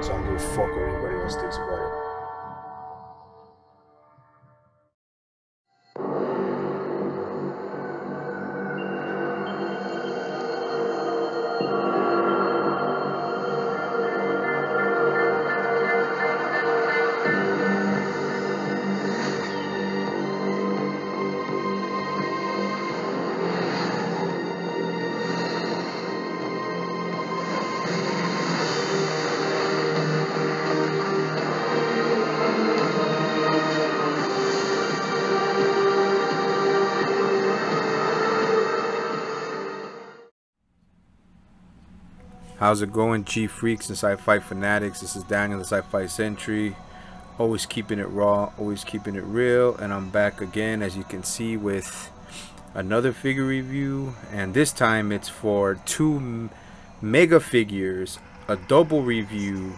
so I don't give a fuck what anybody else thinks about it. How's it going, G Freaks and Sci-Fi Fanatics? This is Daniel, the Sci-Fi Sentry. Always keeping it raw, always keeping it real, and I'm back again, as you can see, with another figure review, and this time it's for two mega figures, a double review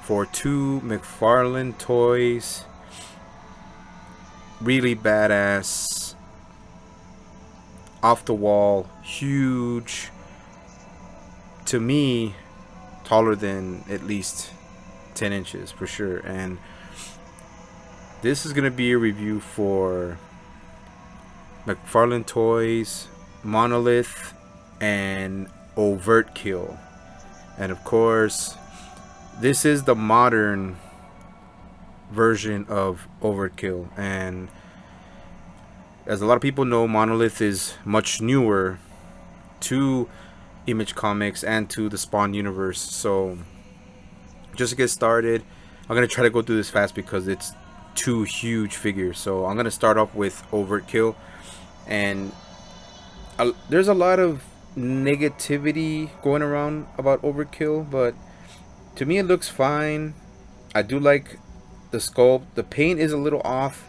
for two McFarlane Toys. Really badass, off the wall, huge. To me, taller than at least 10 inches for sure. And this is going to be a review for McFarlane Toys, Monolith and Overtkill. And of course, this is the modern version of Overtkill. And as a lot of people know, Monolith is much newer to Image Comics and to the Spawn universe. So just to get started, I'm gonna try to go through this fast because it's two huge figures. So I'm gonna start off with Overtkill, and there's a lot of negativity going around about Overtkill, but to me it looks fine. I do like the sculpt. The paint is a little off,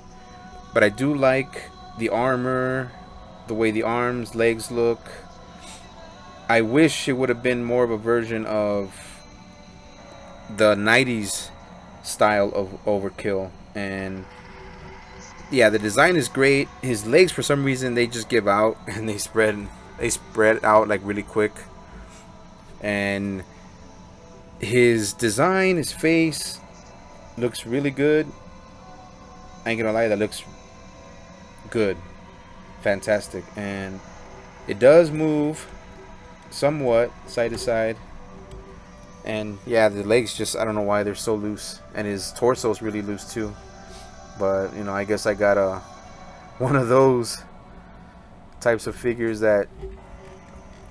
but I do like the armor, the way the arms, legs look. I wish it would have been more of a version of the 90s style of Overtkill. And yeah, the design is great. His legs, for some reason, they just give out and they spread out like really quick. And his design, his face looks really good. I ain't gonna lie, that looks good, fantastic. And it does move somewhat side to side, and yeah, the legs just, I don't know why they're so loose, and his torso is really loose too. But you know, I guess I got one of those types of figures that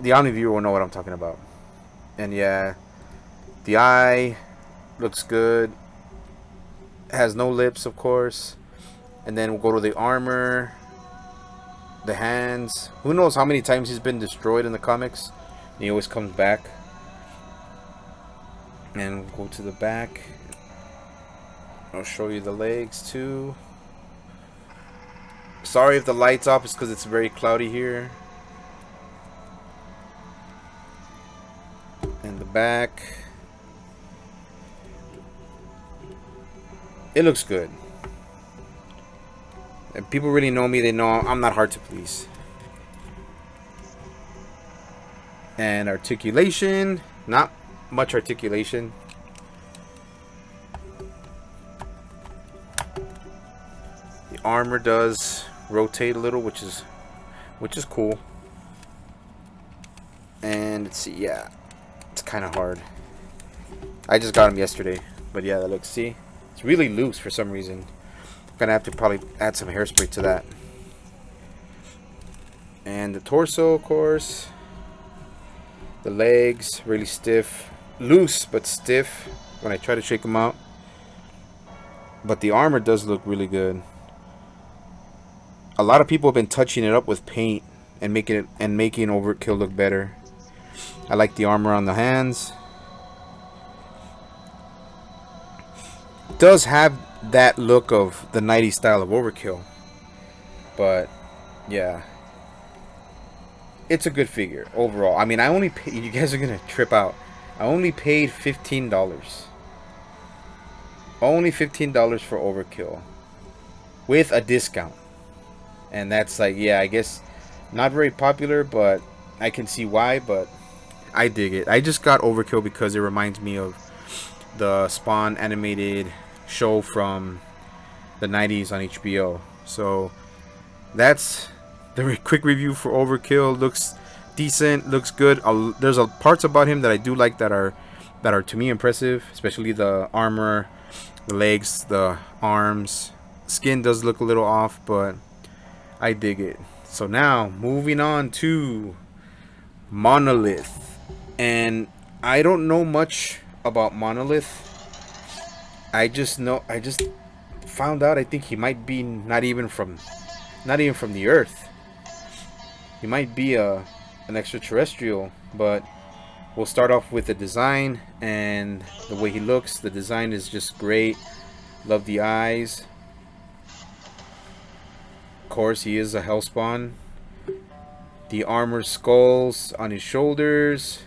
the Omni viewer will know what I'm talking about. And yeah, the eye looks good, has no lips of course. And then we'll go to the armor, the hands. Who knows how many times he's been destroyed in the comics. He always comes back. And we'll go to the back. I'll show you the legs too. Sorry if the light's off, it's because it's very cloudy here. And the back. It looks good. And people really know me, they know I'm not hard to please. And articulation, not much articulation. The armor does rotate a little, which is cool. And let's see, yeah, it's kind of hard. I just got him yesterday, but yeah, that looks, see, it's really loose for some reason. I'm gonna have to probably add some hairspray to that. And the torso, of course. The legs, really stiff. Loose, but stiff when I try to shake them out. But the armor does look really good. A lot of people have been touching it up with paint and making Overtkill look better. I like the armor on the hands. It does have that look of the 90s style of Overtkill. But yeah, it's a good figure overall. I mean, I only paid, you guys are gonna trip out, I only paid $15. Only $15 for Overtkill with a discount. And that's like, yeah, I guess not very popular, but I can see why. But I dig it. I just got Overtkill because it reminds me of the Spawn animated show from the 90s on HBO. So that's the quick review for Overkill. Looks decent, looks good. There's parts about him that I do like that are to me impressive, especially the armor, the legs, the arms. Skin does look a little off, but I dig it. So now moving on to Monolith, and I don't know much about Monolith. I just found out I think he might be not even from the Earth. He might be an extraterrestrial, but we'll start off with the design and the way he looks. The design is just great. Love the eyes. Of course, he is a Hellspawn. The armored skulls on his shoulders.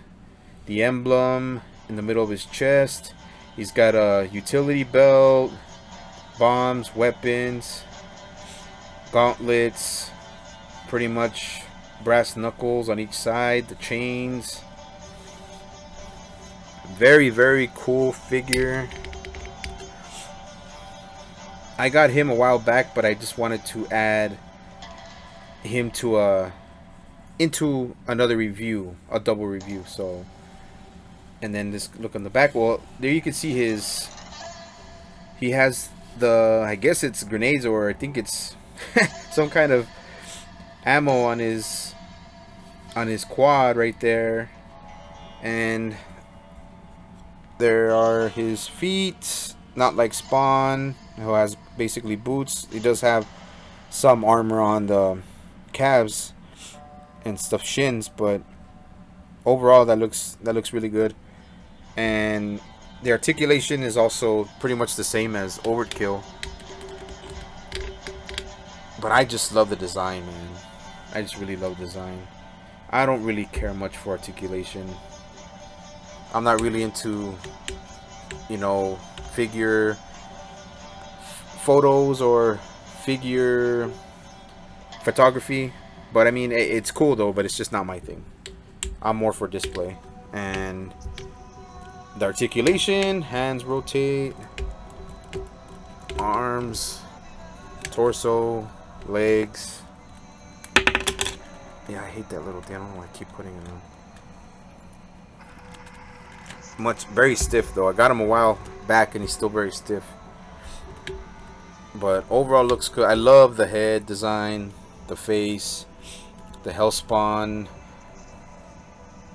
The emblem in the middle of his chest. He's got a utility belt, bombs, weapons, gauntlets, pretty much brass knuckles on each side, the chains. Very, very cool figure. I got him a while back, but I just wanted to add him to into another review, a double review. So, and then this look on the back. Well, there you can see he has the, I guess it's grenades, or I think it's some kind of ammo on his quad right there. And there are his feet, not like Spawn, who has basically boots. He does have some armor on the calves and stuff, shins, but overall that looks really good. And the articulation is also pretty much the same as Overkill. But I just love the design, man. I just really love the design. I don't really care much for articulation. I'm not really into, you know, figure photos or figure photography. But I mean, it's cool though, but it's just not my thing. I'm more for display. And the articulation, hands rotate, arms, torso, legs. Yeah, I hate that little thing. I don't know why I keep putting it on. Very stiff though. I got him a while back and he's still very stiff. But overall looks good. I love the head design, the face, the Hellspawn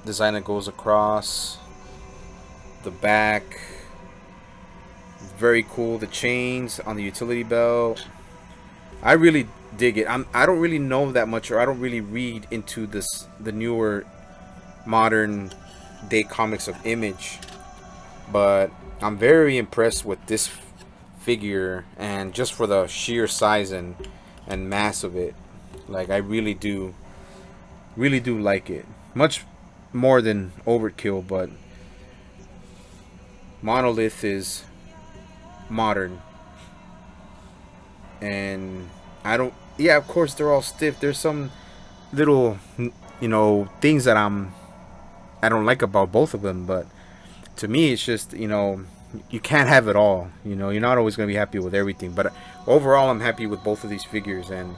design that goes across, the back. Very cool. The chains on the utility belt. I really dig it. I don't really know that much, or I don't really read into the newer modern day comics of Image, but I'm very impressed with this figure, and just for the sheer size and mass of it. Like, I really do like it much more than Overkill. But Monolith is modern, and yeah, of course they're all stiff. There's some little, you know, things that I don't like about both of them, but to me it's just, you know, you can't have it all. You know, you're not always going to be happy with everything, but overall I'm happy with both of these figures. And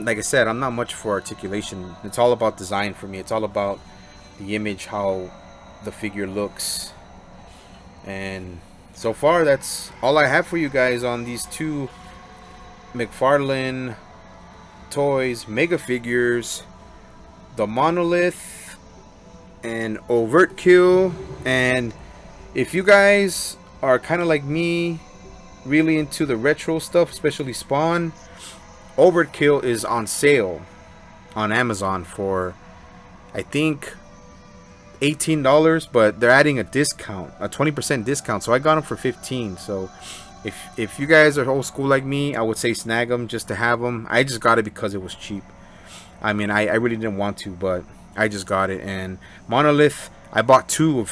like I said, I'm not much for articulation. It's all about design for me. It's all about the image, how the figure looks. And so far that's all I have for you guys on these two McFarlane Toys mega figures, the Monolith and Overtkill. And if you guys are kind of like me, really into the retro stuff, especially Spawn, Overtkill is on sale on Amazon for, I think, $18, but they're adding a discount, a 20% discount, so I got them for $15. So if you guys are old school like me, I would say snag them just to have them. I just got it because it was cheap. I mean, I really didn't want to, but I just got it. And Monolith, I bought two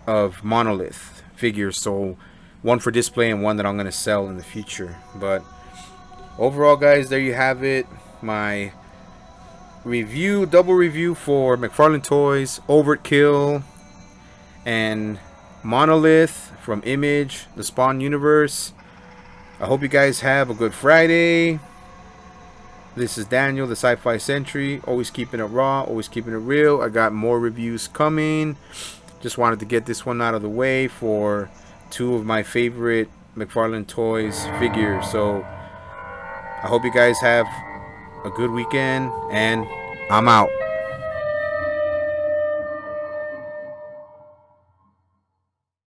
of Monolith figures, so one for display and one that I'm going to sell in the future. But overall, guys, there you have it. My review, double review for McFarlane Toys, Overtkill, and Monolith from Image, the Spawn universe. I hope you guys have a good Friday. This is Daniel, the Sci-Fi Sentry. Always keeping it raw, always keeping it real. I got more reviews coming. Just wanted to get this one out of the way for two of my favorite McFarlane Toys figures. So I hope you guys have a good weekend, and I'm out.